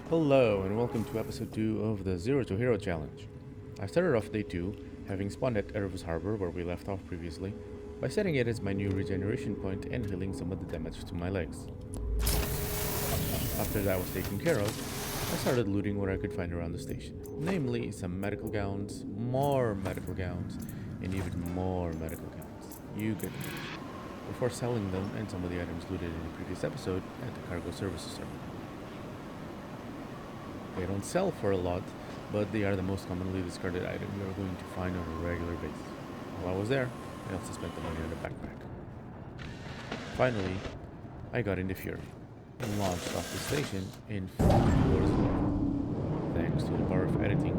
Hello and welcome to episode 2 of the Zero to Hero Challenge. I started off day 2, having spawned at Erebus Harbor where we left off previously, by setting it as my new regeneration point and healing some of the damage to my legs. After that was taken care of, I started looting what I could find around the station, namely some medical gowns, more medical gowns, and even more medical gowns. You get the picture. Before selling them and some of the items looted in the previous episode at the cargo services terminal. They don't sell for a lot, but they are the most commonly discarded item you are going to find on a regular basis. While I was there, I also spent the money on a backpack. Finally, I got into Fury and launched off the station in full towards Lore. Thanks to the power of editing,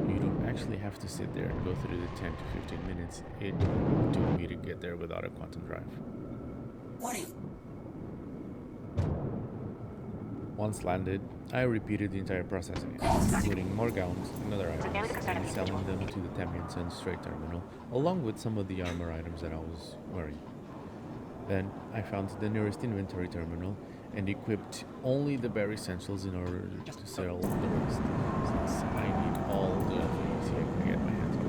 you don't actually have to sit there and go through the 10 to 15 minutes it took me to get there without a quantum drive. Once landed, I repeated the entire process again, including more gowns and other items, and selling them to the Tamian Sun Strait terminal, along with some of the armor items that I was wearing. Then, I found the nearest inventory terminal and equipped only the bare essentials in order to sell the rest, since I need all the things I can get my hands on.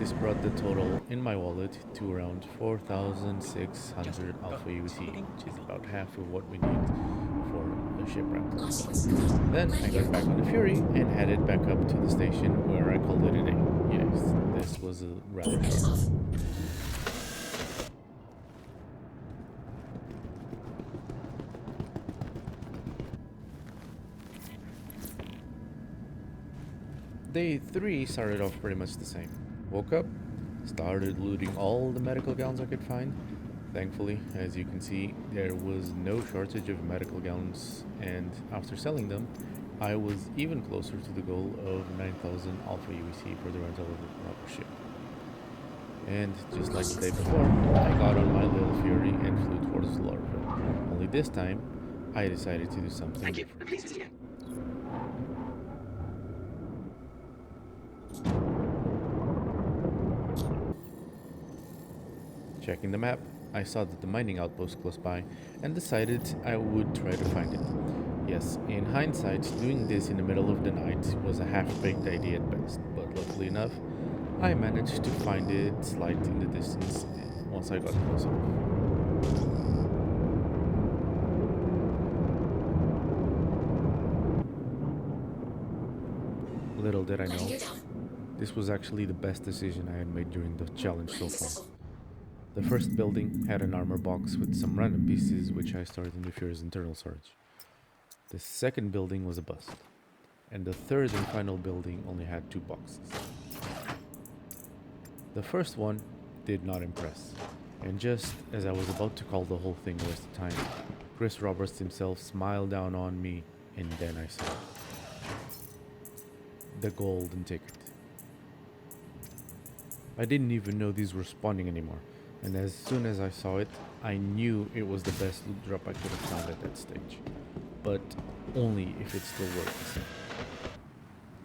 This brought the total in my wallet to around 4,600 Alpha UT, which is about half of what we need for a ship rental. Then I got back on the Fury and headed back up to the station where I called it a day. Yes, this was a rather short. Day 3 started off pretty much the same. Woke up, started looting all the medical gowns I could find. Thankfully, as you can see, there was no shortage of medical gowns, and after selling them, I was even closer to the goal of 9,000 Alpha UEC for the rental of the proper ship. And just like the day before, I got on my little Fury and flew towards Lorville. Only this time, I decided to do something different. Checking the map, I saw that the mining outpost close by and decided I would try to find it. Yes, in hindsight, doing this in the middle of the night was a half-baked idea at best, but luckily enough, I managed to find it slight in the distance once I got close enough. Little did I know, this was actually the best decision I had made during the challenge so far. The first building had an armor box with some random pieces which I stored in the Fury's internal storage. The second building was a bust, and the third and final building only had 2 boxes. The first one did not impress, and just as I was about to call the whole thing a waste of time, Chris Roberts himself smiled down on me, and then I saw it. The golden ticket. I didn't even know these were spawning anymore, and as soon as I saw it, I knew it was the best loot drop I could have found at that stage. But only if it still worked the same.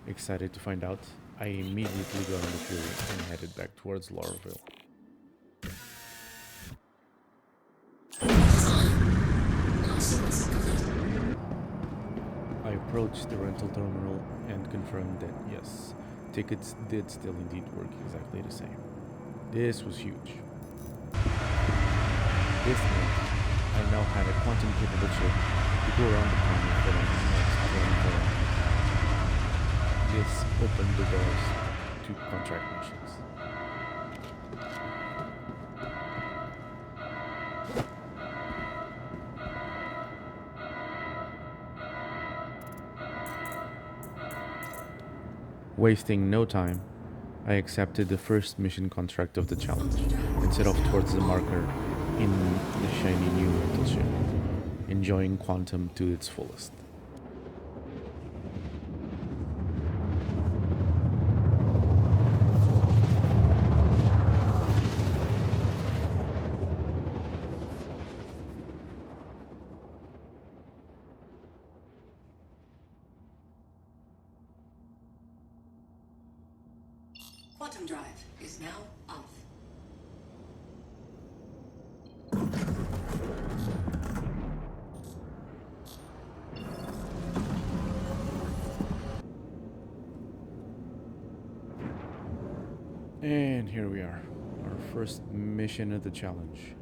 Excited to find out, I immediately got on the Fury and headed back towards Lorville. I approached the rental terminal and confirmed that yes, tickets did still indeed work exactly the same. This was huge. This meant I now had a quantum capable ship to go around the planet for the next 24 hours. This opened the doors to contract missions. Wasting no time, I accepted the first mission contract of the challenge and set off towards the marker in the shiny new rental ship, enjoying quantum to its fullest. Quantum drive is now off. And here we are, our first mission of the challenge.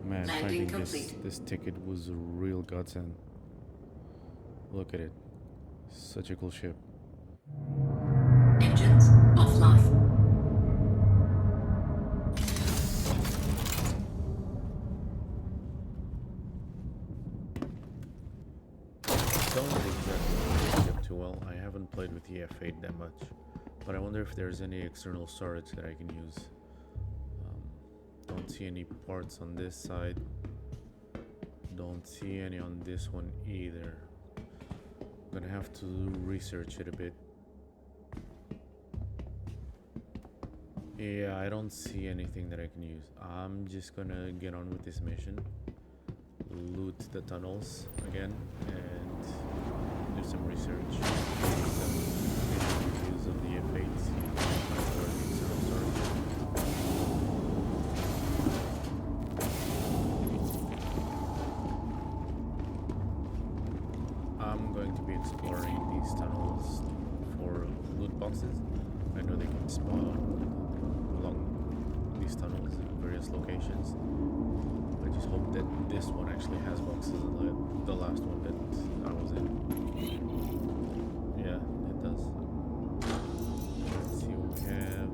Man, Landing finding complete. this ticket was a real godsend. Look at it. Such a cool ship. Engines offline. Don't really exactly know the ship too well. I haven't played with the F8 that much. But I wonder if there's any external storage that I can use. Don't see any parts on this side. Don't see any on this one either. I'm gonna have to research it a bit. Yeah, I don't see anything that I can use. I'm just gonna get on with this mission. Loot the tunnels again and do some research. Some reviews of the F8. See if I can find where the external storage is. I'm going to be exploring these tunnels for loot boxes. I know they can spawn along these tunnels in various locations. I just hope that this one actually has boxes like the last one that I was in. Yeah, it does. Let's see what we have.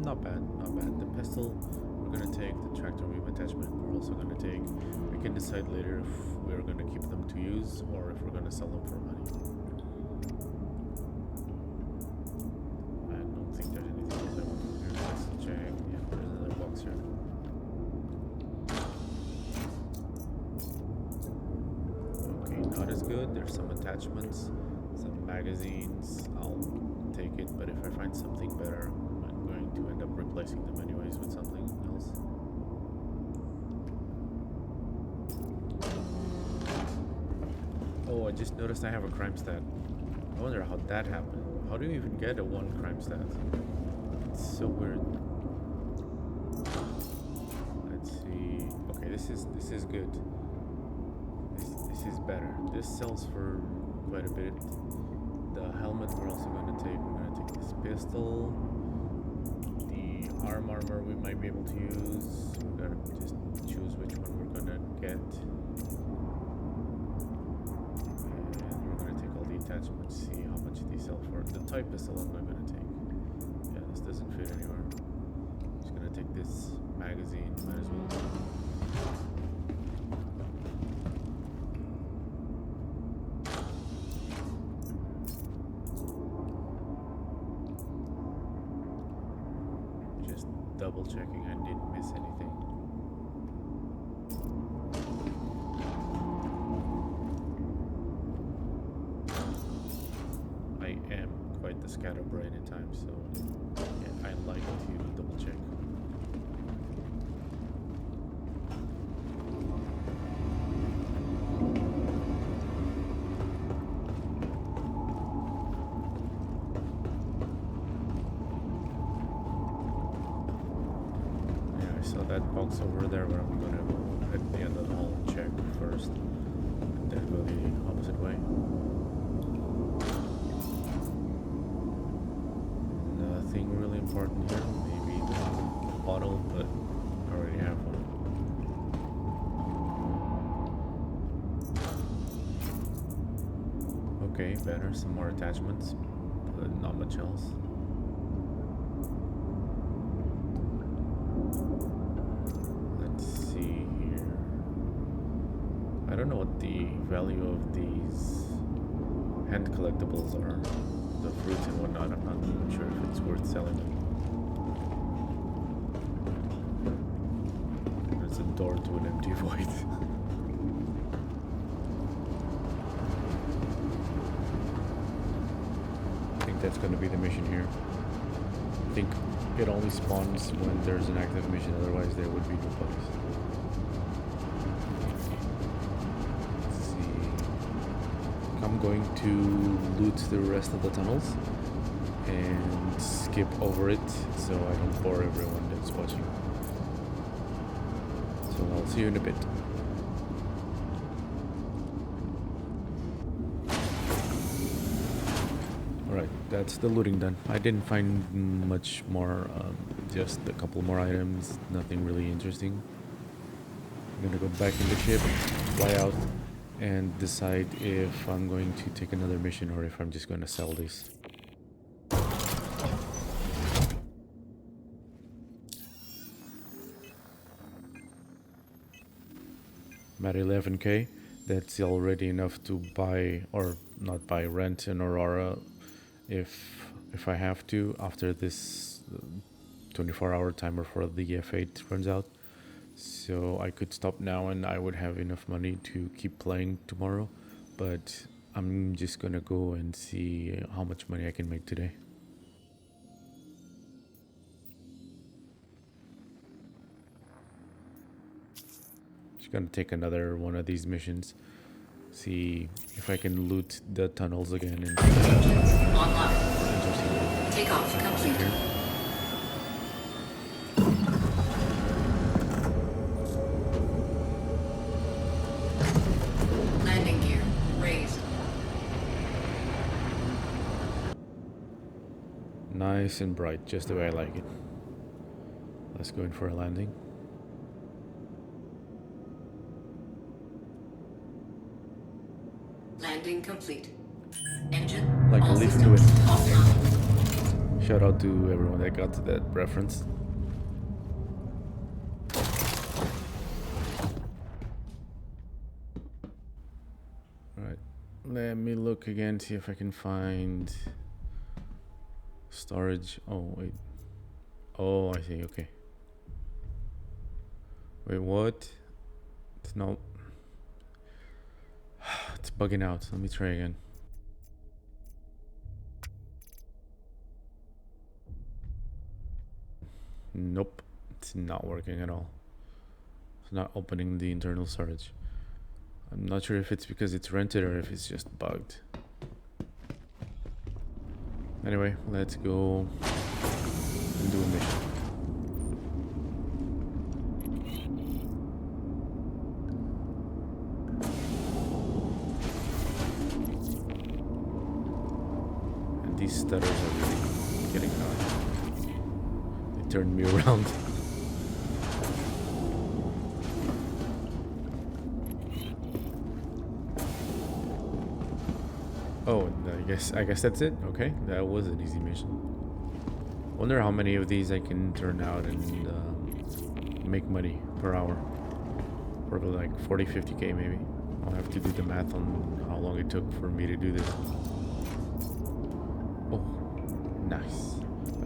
Not bad, not bad. The pistol, we're gonna take. The tractor beam attachment, we're also gonna take. We can decide later if we're gonna keep them to use or if we're gonna sell them for money. I don't think there's anything else I want to do. Let's check. Yeah, there's another box here. Okay, not as good. There's some attachments, some magazines. I'll take it, but if I find something better, I'm going to end up replacing them anyways with something else. Oh, I just noticed I have a crime stat. I wonder how that happened. How do you even get a 1 crime stat? It's so weird. Let's see. Okay, this is good. This is better. This sells for quite a bit. The helmet we're also gonna take. We're gonna take this pistol. The armor we might be able to use. We're gonna just choose which one we're gonna get. Attachments, see how much they sell for. The type pistol I'm not gonna take. Yeah, this doesn't fit anywhere. I'm just gonna take this magazine, might as well. Just double checking I didn't miss anything. The scatterbrain at times, so yeah, I like to double check. Yeah, I saw that box over there, but I'm gonna go at the end of the hall check first, and then go the opposite way. Nothing really important here. Maybe the bottle, but I already have one. Okay, better. Some more attachments, but not much else. Let's see here. I don't know what the value of these hand collectibles are. The fruits and whatnot, I'm not even sure if it's worth selling them. There's a door to an empty void. I think that's going to be the mission here. I think it only spawns when there's an active mission, otherwise there would be no bugs. I'm going to loot the rest of the tunnels and skip over it so I don't bore everyone that's watching. So I'll see you in a bit. Alright, Alright, that's the looting done. I didn't find much more, just a couple more items, nothing really interesting. I'm gonna go back in the ship, fly out, and decide if I'm going to take another mission or if I'm just gonna sell this. I'm at 11k. That's already enough to buy, or not buy, rent an Aurora if I have to after this 24-hour timer for the F8 runs out. So I could stop now and I would have enough money to keep playing tomorrow, but I'm just gonna go and see how much money I can make today. Just gonna take another one of these missions, see if I can loot the tunnels again and Online. Takeoff complete. here. Landing gear raised. Nice and bright, just the way I like it. Let's go in for a landing. Landing complete. Engine. Like a all leaf into systems it. offline. Shout out to everyone that got to that reference. Alright, let me look again, see if I can find storage. Oh, wait. Oh, I see, okay. Wait, what? It's no. It's bugging out. Let me try again. Nope, it's not working at all. It's not opening the internal storage. I'm not sure if it's because it's rented or if it's just bugged. Anyway, let's go and do a mission. And these stutters are really getting annoying. They turned me around. Oh, and I guess that's it. Okay, that was an easy mission. Wonder how many of these I can turn out and make money per hour. Probably like 40, 50k maybe. I'll have to do the math on how long it took for me to do this. Oh, nice.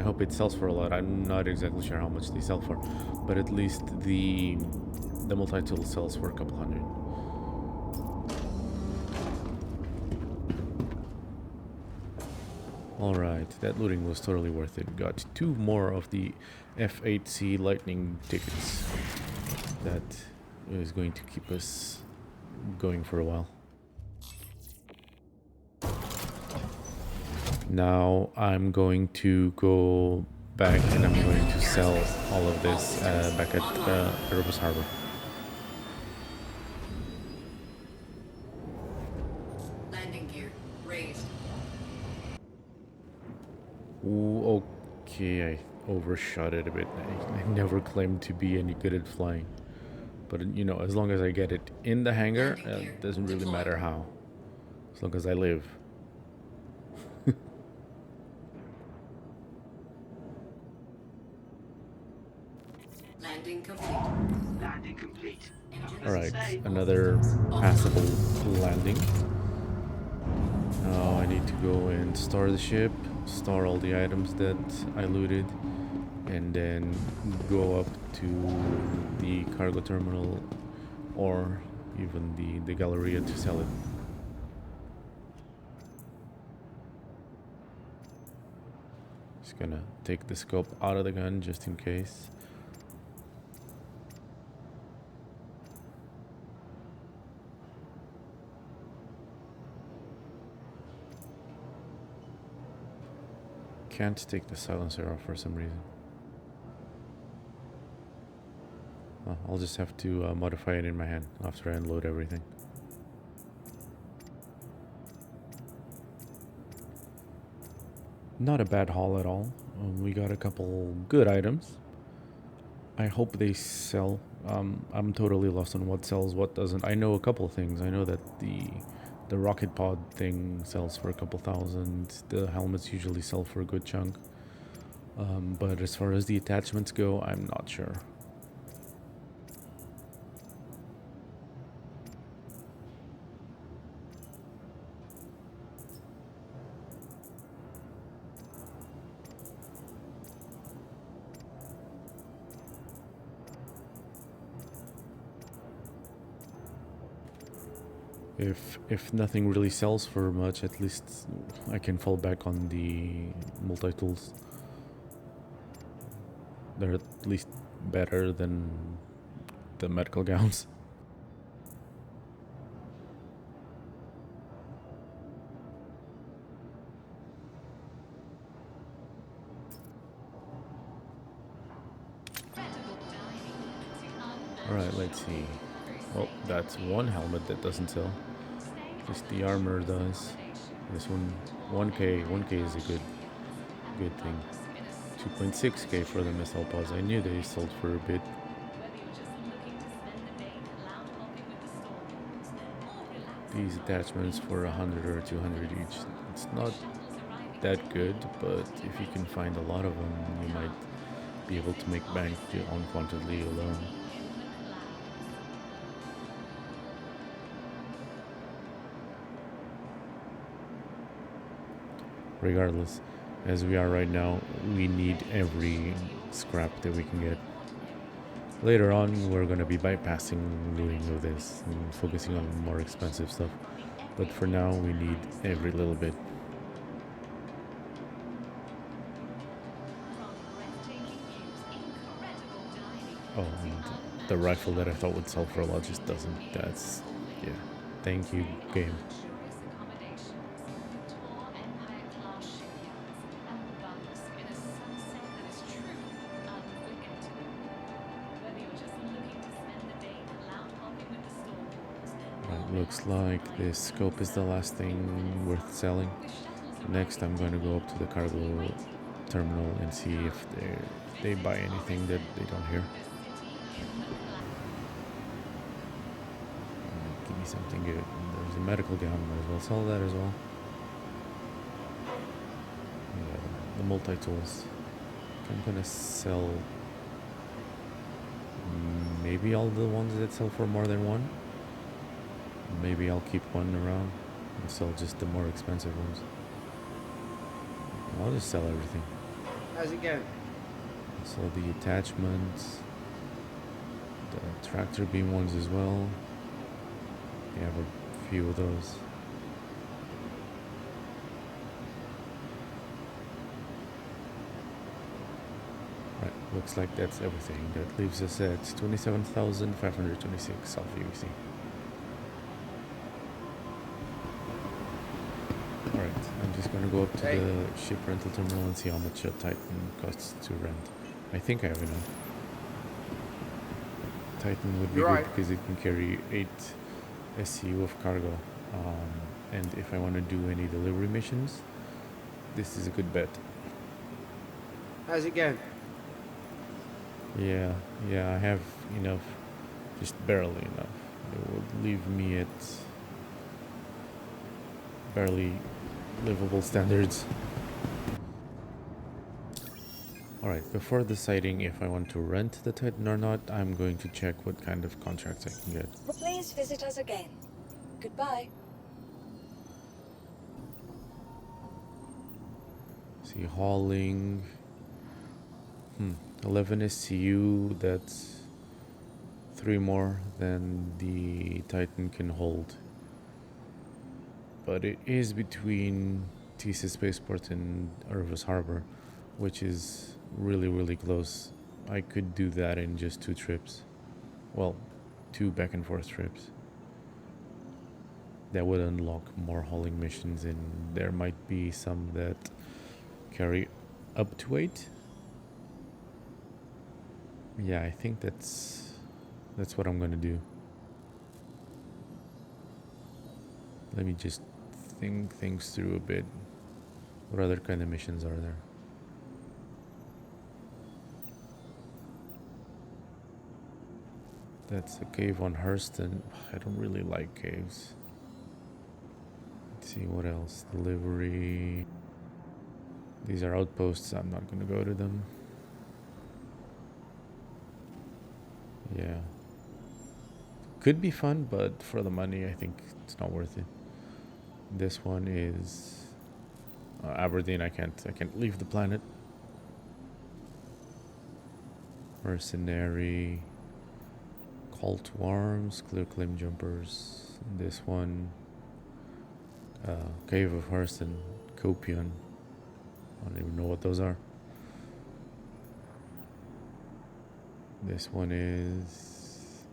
I hope it sells for a lot. I'm not exactly sure how much they sell for, but at least the multi-tool sells for a couple hundred. Alright, that looting was totally worth it. Got 2 more of the F8C Lightning tickets. That is going to keep us going for a while. Now I'm going to go back and I'm going to sell all of this back at Erebus Harbor. Landing gear raised. Ooh, okay, I overshot it a bit. I never claimed to be any good at flying. But, you know, as long as I get it in the hangar, it doesn't really matter how. As long as I live. Landing complete. Landing complete. Alright, another passable landing. Now I need to go and store the ship, store all the items that I looted, and then go up to the cargo terminal or even the Galleria to sell it. Just gonna take the scope out of the gun just in case. Can't take the silencer off for some reason. Well, I'll just have to modify it in my hand after I unload everything. Not a bad haul at all. We got a couple good items. I hope they sell. I'm totally lost on what sells, what doesn't. I know a couple things. I know that the rocket pod thing sells for a couple thousand. The helmets usually sell for a good chunk. But as far as the attachments go, I'm not sure. If nothing really sells for much, at least I can fall back on the multi-tools. They're at least better than the medical gowns. Alright, let's see. Well, that's one helmet that doesn't sell. Just the armor does. This one, 1k. 1k is a good thing. 2.6k for the missile pods. I knew they sold for a bit. These attachments for 100 or 200 each. It's not that good, but if you can find a lot of them, you might be able to make bank on quantity alone. Regardless, as we are right now, we need every scrap that we can get. Later on, we're going to be bypassing looting of this and focusing on more expensive stuff. But for now, we need every little bit. Oh, and the rifle that I thought would sell for a lot just doesn't. That's, yeah. Thank you, game. Looks like this scope is the last thing worth selling. Next, I'm going to go up to the cargo terminal and see if they buy anything that they don't hear. Give me something good. There's a medical gown, might as well sell that as well. Yeah, the multi-tools. I'm going to sell maybe all the ones that sell for more than one. Maybe I'll keep one around and sell just the more expensive ones. I'll just sell everything. How's it going? So the attachments, the tractor beam ones as well. We have a few of those. Right, looks like that's everything. That leaves us at 27,526 aUEC. Alright, I'm just gonna go up to the ship rental terminal and see how much a Titan costs to rent. I think I have enough. Titan would be good because it can carry 8 SCU of cargo. And if I want to do any delivery missions, this is a good bet. How's it going? Yeah, I have enough, just barely enough. It would leave me at barely livable standards. Alright, before deciding if I want to rent the Titan or not, I'm going to check what kind of contracts I can get. Please visit us again. Goodbye. See, hauling. 11 SCU, that's 3 more than the Titan can hold. But it is between Tisa Spaceport and Irvis Harbor, which is really close. I could do that in just 2 trips. Well, 2 back and forth trips. That would unlock more hauling missions, and there might be some that carry up to 8. Yeah, I think that's what I'm gonna do. Let me just think things through a bit. What other kind of missions are there? That's a cave on Hurston. I don't really like caves. Let's see what else. Delivery. These are outposts. I'm not gonna go to them. Yeah. Could be fun, but for the money, I think it's not worth it. This one is Aberdeen. I can't leave the planet. Mercenary. Call to arms. Clear claim jumpers. This one. Cave of Hurston. Copion. I don't even know what those are. This one is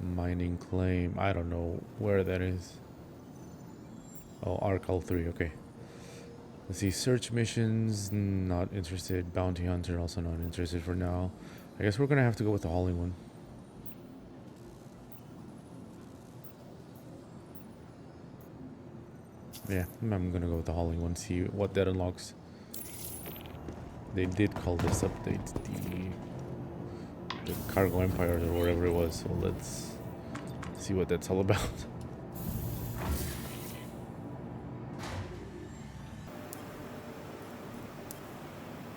mining claim. I don't know where that is. Oh, Arcal 3, okay. Let's see, search missions, not interested. Bounty hunter, also not interested for now. I guess we're gonna have to go with the hauling one. Yeah, I'm gonna go with the hauling one, see what that unlocks. They did call this update the Cargo Empires or whatever it was, so let's see what that's all about.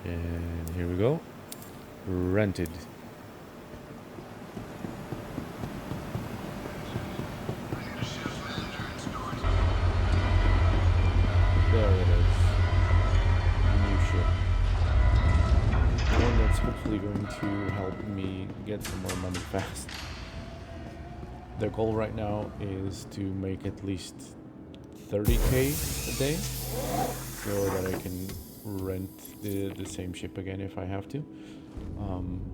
And here we go. Rented. There it is. New ship. One that's hopefully going to help me get some more money fast. The goal right now is to make at least 30k a day so that I can rent the same ship again if I have to.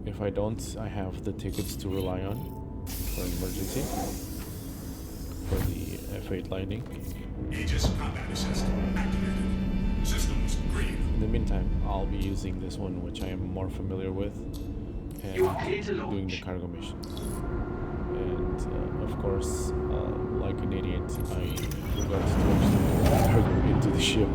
If I don't, I have the tickets to rely on for an emergency for the F8 landing. Aegis combat assist activated. Systems green. In the meantime, I'll be using this one, which I am more familiar with, and You are clear to launch. doing the cargo missions. And of course, like an idiot, I forgot to actually put the cargo into the ship.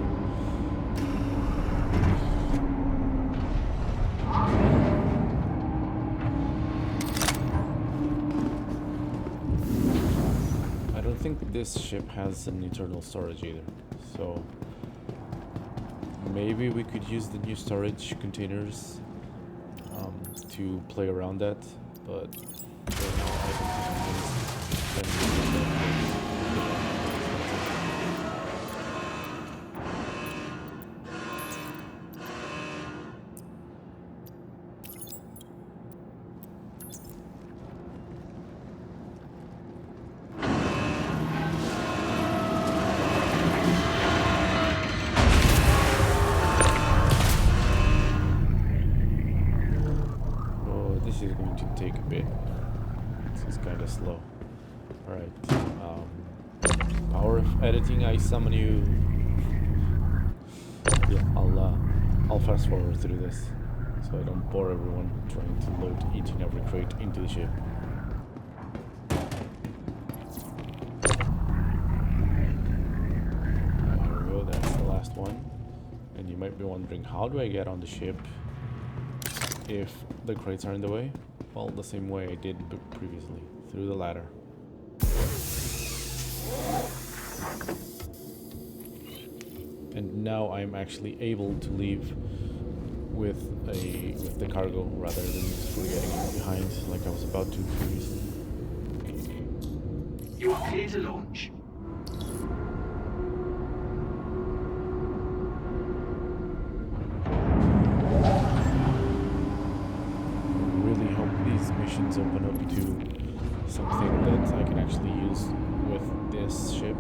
I don't think this ship has an internal storage either, so maybe we could use the new storage containers to play around that, but for now I don't think I'm gonna spend money on that. This is going to take a bit. This is kind of slow. Alright. Power of editing, I summon you. Yeah, I'll fast forward through this so I don't bore everyone trying to load each and every crate into the ship. There we go, that's the last one. And you might be wondering, how do I get on the ship if the crates are in the way? Well, the same way I did previously, through the ladder. And now I'm actually able to leave with the cargo rather than just forgetting it behind like I was about to previously. You are clear to launch. Missions open up to something that I can actually use with this ship,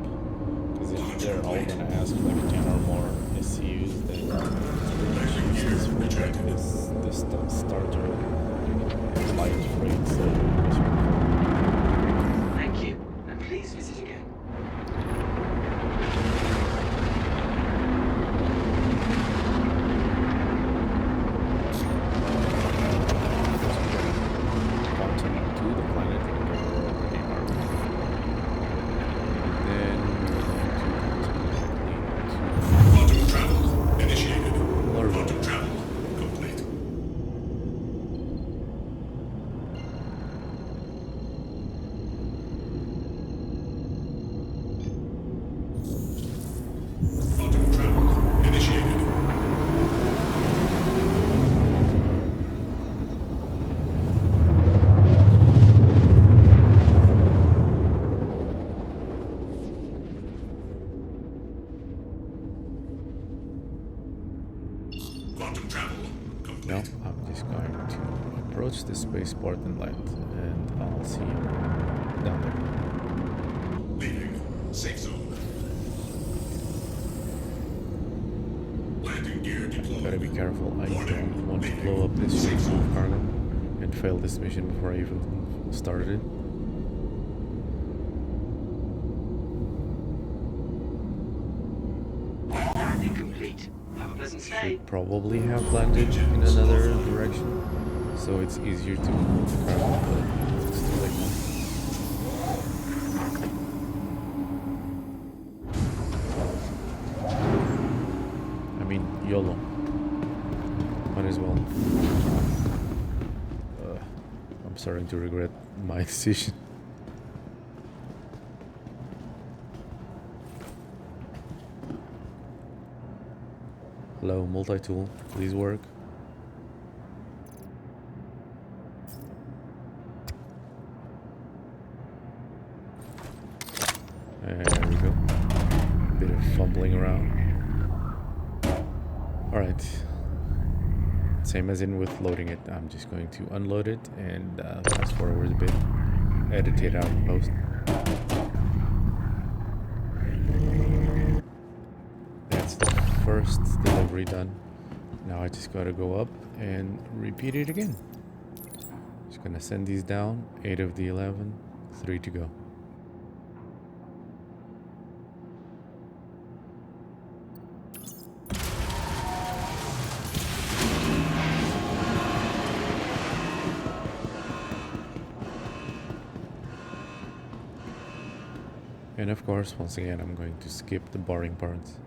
because if they're all gonna ask like 10 or more SCUs, then it's useless for like this starter light freight. So Thank you, and please visit again. No, I'm just going to approach the spaceport and land, and I'll see you down there. Leaving. Safe zone. Landing gear deployed. Gotta be careful. I Warning. don't want to Leaving. blow up this ship Safe full of zone. cargo and fail this mission before I even started it. Landing complete. Have a pleasant stay. Should probably have landed in another direction, so it's easier to move the cargo, but it's too late now. I mean, YOLO. Might as well. I'm starting to regret my decision. Hello, multi-tool. Please work. There we go. Bit of fumbling around. Alright. Same as in with loading it. I'm just going to unload it and fast forward a bit. Edit it out in post. That's the first delivery done. Now I just gotta go up and repeat it again. Just gonna send these down. 8 of the 11. 3 to go. And of course, once again, I'm going to skip the boring parts.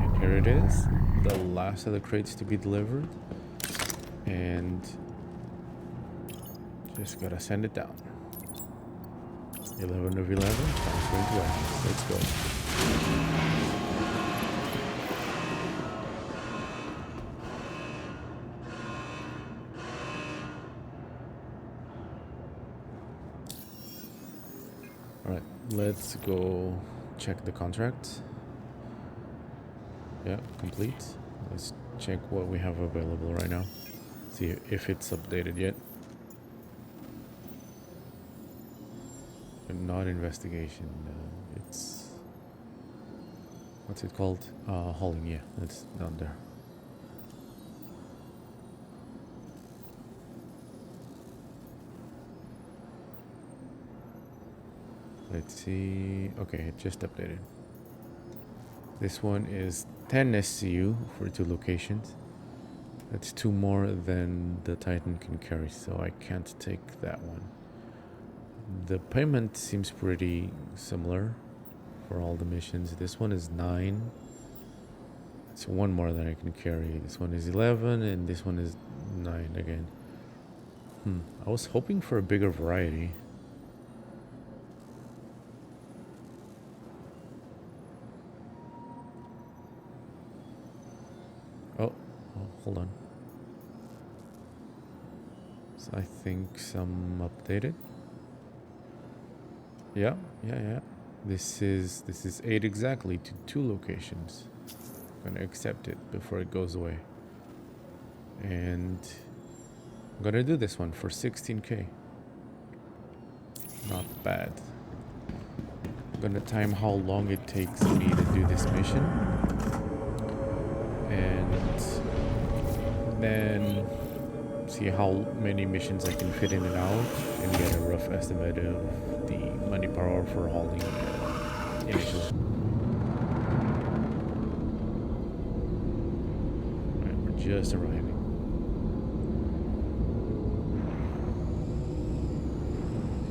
And here it is, the last of the crates to be delivered. And just gotta send it down. 11 of 11, transferring to warehouse. Let's go. Alright, let's go check the contract. Yeah, complete. Let's check what we have available right now. See if it's updated yet. Not investigation. It's... what's it called? Hauling, yeah. It's down there. Let's see. Okay, it just updated. This one is 10 SCU for 2 locations. That's 2 more than the Titan can carry, so I can't take that one. The payment seems pretty similar for all the missions. This one is 9. It's 1 more than I can carry. This one is 11, and this one is 9 again. I was hoping for a bigger variety. Oh, hold on. So I think some updated. Yeah. This is 8 exactly to 2 locations. I'm gonna accept it before it goes away. And I'm gonna do this one for 16k. Not bad. I'm gonna time how long it takes me to do this mission. And then see how many missions I can fit in and out and get a rough estimate of the money per hour for hauling initially. Alright, we're just arriving.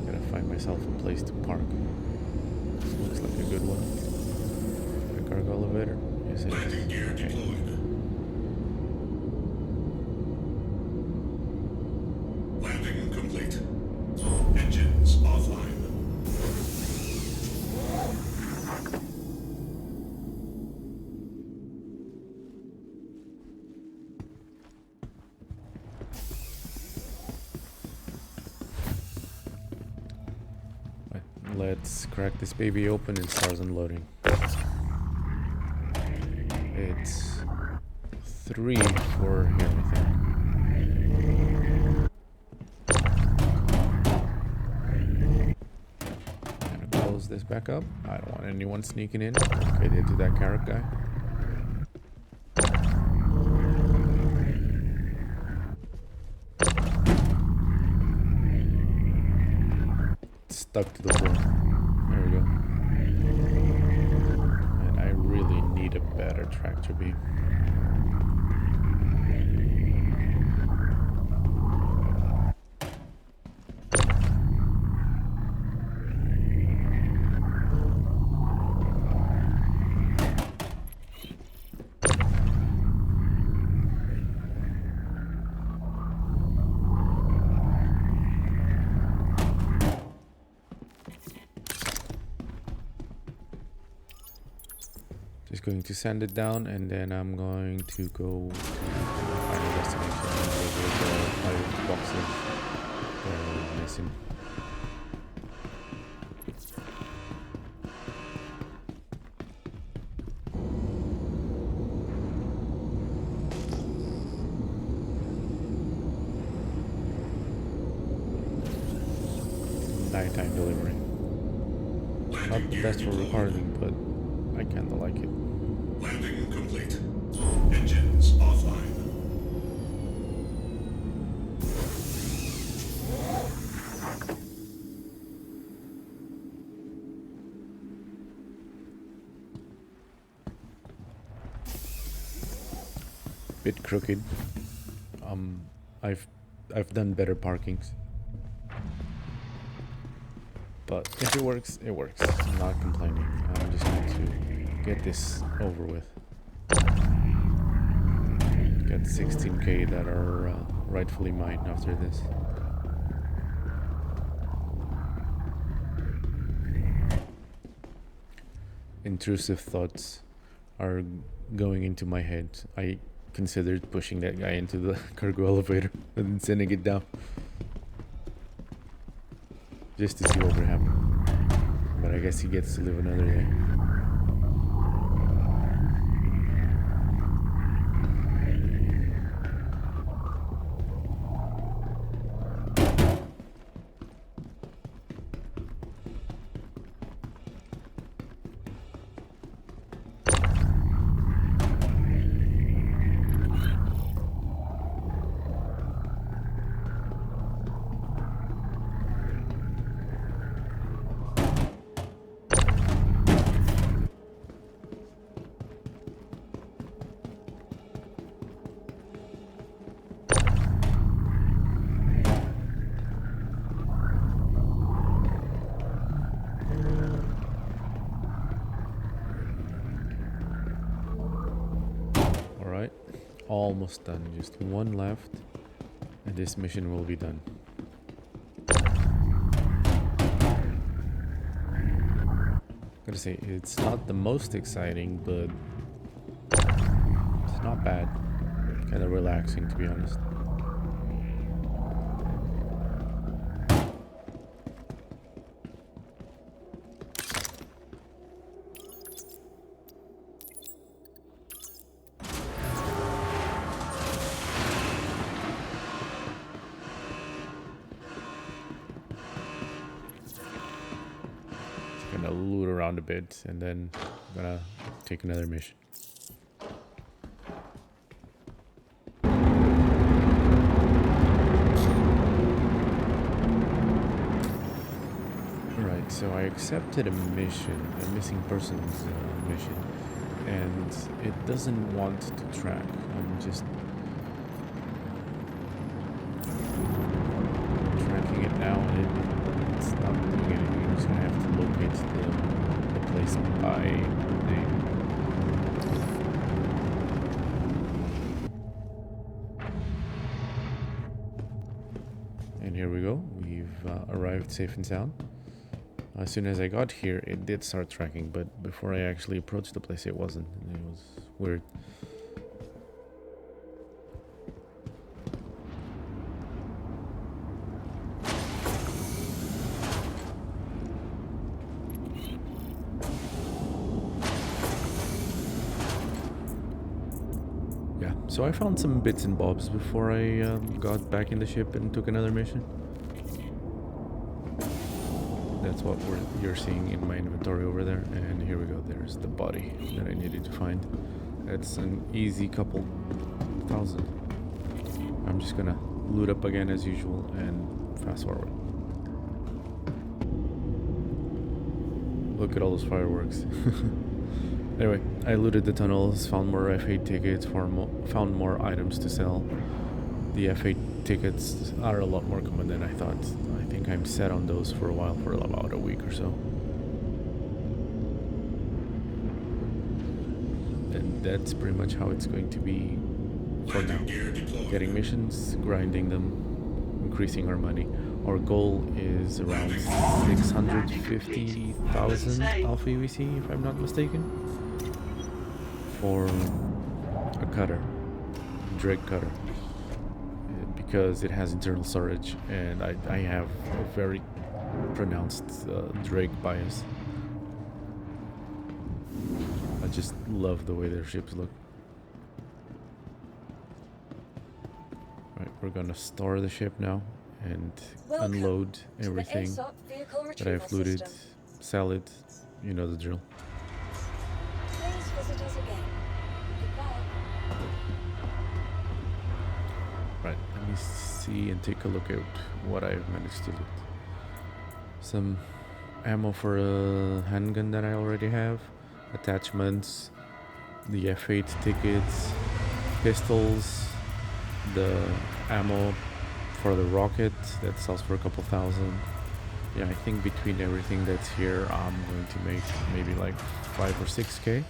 Gotta find myself a place to park. This looks like a good one. The cargo elevator? Yes, it Landing is. gear Okay. deployed. Landing complete. Engines offline. Let's crack this baby open and start unloading. It's 3 for here, I think. Gonna close this back up. I don't want anyone sneaking in. Okay, they did that carrot guy. Stuck to the floor. There we go. And I really need a better tractor beam. Just going to sand it down, and then I'm going to go to the final destination and deliver the 5 boxes that are missing. Nighttime delivery. Not the best for recording, but I kinda like it. Landing complete. Engines offline. Bit crooked. I've done better parkings. But if it works, it works. I'm not complaining. I'm just going to get this over with. Get 16k that are rightfully mine after this. Intrusive thoughts are going into my head. I considered pushing that guy into the cargo elevator and sending it down. Just to see what would happen. But I guess he gets to live another day. Almost done, just one left, and this mission will be done. Gotta say, it's not the most exciting, but it's not bad. Kind of relaxing, to be honest. Gonna loot around a bit, and then I'm gonna take another mission. Alright, so I accepted a mission, a missing persons mission, and it doesn't want to track. I'm just tracking it now, and it's not doing anything. I'm just gonna have to locate the place by name. And here we go. We've arrived safe and sound. As soon as I got here, it did start tracking, but before I actually approached the place, it wasn't. It was weird. So I found some bits and bobs before I got back in the ship and took another mission. That's what you're seeing in my inventory over there. And here we go. There's the body that I needed to find. That's an easy couple thousand. I'm just gonna loot up again as usual and fast forward. Look at all those fireworks. Anyway, I looted the tunnels, found more F8 tickets, found more items to sell. The F8 tickets are a lot more common than I thought. I think I'm set on those for a while, for about a week or so. And that's pretty much how it's going to be for now. Getting missions, grinding them, increasing our money. Our goal is around 650,000 Alpha UEC, if I'm not mistaken, for a cutter, drag cutter, because it has internal storage, and I have a very pronounced drag bias. I just love the way their ships look. Right, we're gonna store the ship now and unload everything that I've looted, sell it, you know the drill. Please visit us again. Goodbye. Right, let me see and take a look at what I've managed to loot. Some ammo for a handgun that I already have, attachments, the F8 tickets, pistols, the ammo for the rocket that sells for a couple thousand. Yeah, I think between everything that's here, I'm going to make maybe like 5 or 6K.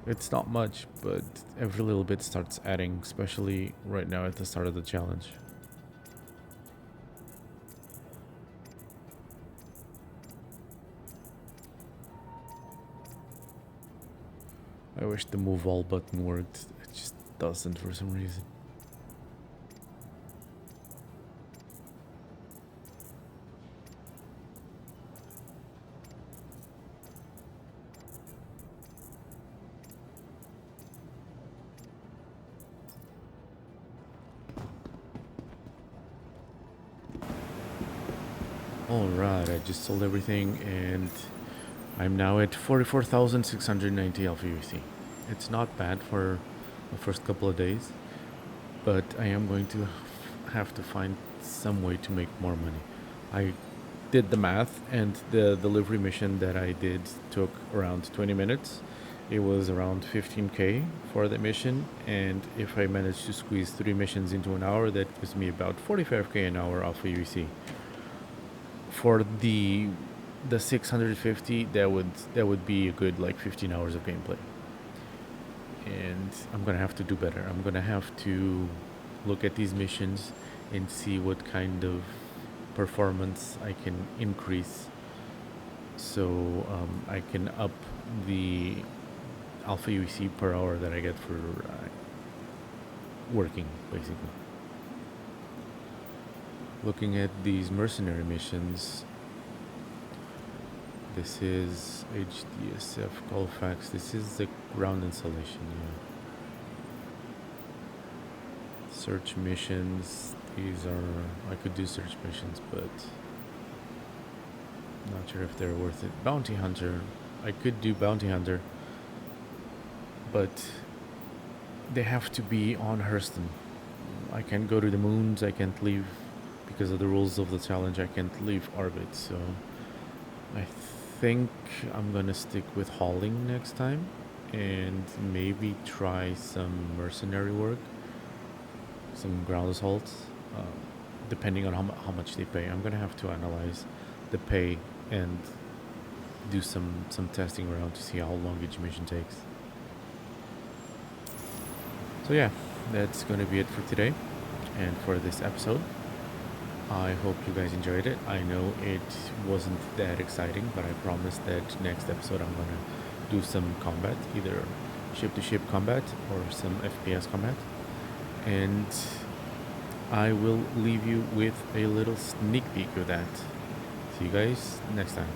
It's not much, but every little bit starts adding, especially right now at the start of the challenge. I wish the move all button worked. It just doesn't for some reason. Alright, I just sold everything and I'm now at 44,690 Alpha UC. It's not bad for the first couple of days, but I am going to have to find some way to make more money. I did the math, and the delivery mission that I did took around 20 minutes. It was around 15K for the mission, and if I manage to squeeze 3 missions into an hour, that gives me about 45K an hour Alpha UC. For the 650, that would be a good like 15 hours of gameplay. And I'm gonna have to do better. I'm gonna have to look at these missions and see what kind of performance I can increase, so I can up the Alpha UEC per hour that I get for working, basically. Looking at these mercenary missions, this is HDSF Colfax. This is the ground installation, yeah. Search missions. These are... I could do search missions, but not sure if they're worth it. Bounty Hunter. I could do Bounty Hunter, but they have to be on Hurston. I can't go to the moons. I can't leave, because of the rules of the challenge, I can't leave orbit, so I think I'm gonna stick with hauling next time and maybe try some mercenary work, some ground assaults, depending on how much they pay. I'm gonna have to analyze the pay and do some testing around to see how long each mission takes. So yeah, that's gonna be it for today and for this episode. I hope you guys enjoyed it. I know it wasn't that exciting, but I promise that next episode I'm gonna do some combat, either ship-to-ship combat or some FPS combat. And I will leave you with a little sneak peek of that. See you guys next time.